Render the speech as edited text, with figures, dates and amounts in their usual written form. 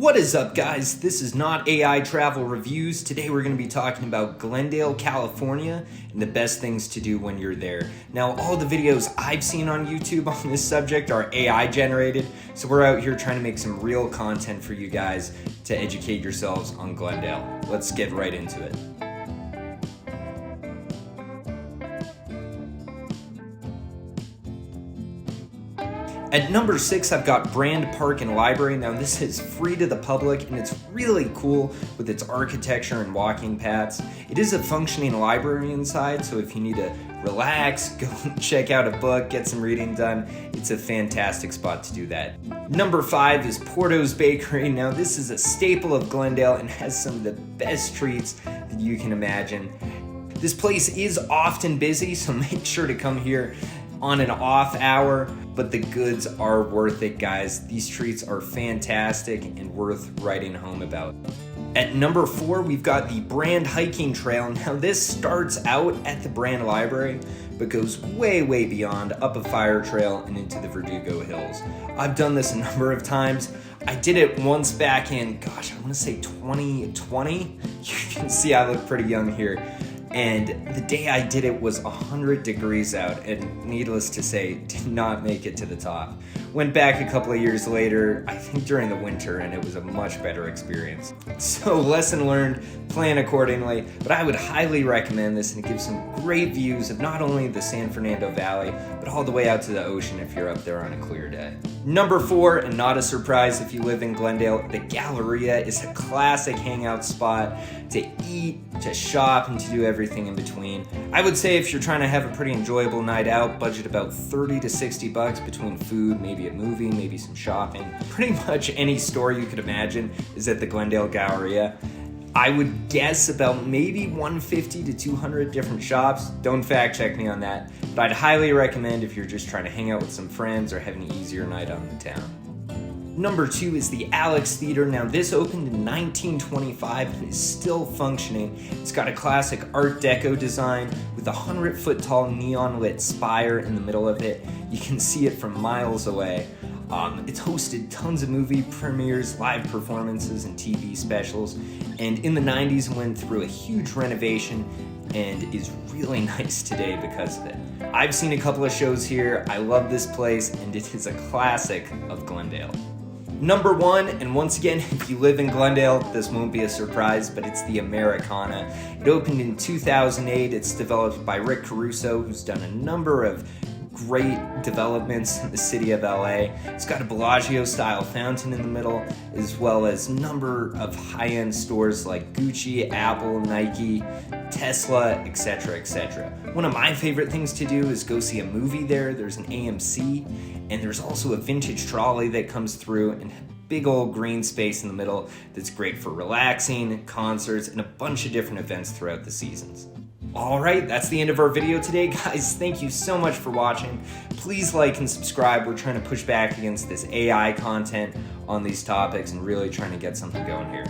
What is up, guys? This is not AI Travel Reviews. Today we're going to be talking about Glendale, California, and the best things to do when you're there. Now, all the videos I've seen on YouTube on this subject are AI generated, so we're out here trying to make some real content for you guys to educate yourselves on Glendale. Let's get right into it. At number 6, I've got Brand Park and Library. Now, this is free to the public and it's really cool with its architecture and walking paths. It is a functioning library inside, so if you need to relax, go check out a book, get some reading done, it's a fantastic spot to do that. Number 5 is Porto's Bakery. Now, this is a staple of Glendale and has some of the best treats that you can imagine. This place is often busy, so make sure to come here on an off hour, but the goods are worth it, guys. These treats are fantastic and worth writing home about. At number 4, we've got the Brand Hiking Trail. Now, this starts out at the Brand Library, but goes way beyond, up a fire trail and into the Verdugo Hills. I've done this a number of times. I did it once back in, I want to say 2020. You can see I look pretty young here. And the day I did it was 100 degrees out, and needless to say, did not make it to the top. Went back a couple of years later, I think during the winter, and it was a much better experience. So lesson learned, plan accordingly, but I would highly recommend this, and it gives some great views of not only the San Fernando Valley, but all the way out to the ocean if you're up there on a clear day. Number 4, and not a surprise if you live in Glendale, the Galleria is a classic hangout spot to eat, to shop, and to do everything in between. I would say if you're trying to have a pretty enjoyable night out, budget about $30 to $60 between food, maybe a movie, maybe some shopping. Pretty much any store you could imagine is at the Glendale Galleria. I would guess about maybe 150 to 200 different shops. Don't fact check me on that, but I'd highly recommend if you're just trying to hang out with some friends or have an easier night out in town. Number 2 is the Alex Theater. Now, this opened in 1925 and is still functioning. It's got a classic Art Deco design with a 100-foot tall neon lit spire in the middle of it. You can see it from miles away. It's hosted tons of movie premieres, live performances, and TV specials. And in the 90s went through a huge renovation and is really nice today because of it. I've seen a couple of shows here. I love this place, and it is a classic of Glendale. Number 1, and once again, if you live in Glendale, this won't be a surprise, but it's the Americana. It opened in 2008. It's developed by Rick Caruso, who's done a number of great developments in the city of LA. It's got a Bellagio-style fountain in the middle, as well as a number of high-end stores like Gucci, Apple, Nike, Tesla, etc., etc. One of my favorite things to do is go see a movie there. There's an AMC, and there's also a vintage trolley that comes through and a big old green space in the middle that's great for relaxing, concerts, and a bunch of different events throughout the seasons. Alright, that's the end of our video today, guys. Thank you so much for watching. Please like and subscribe. We're trying to push back against this AI content on these topics and really trying to get something going here.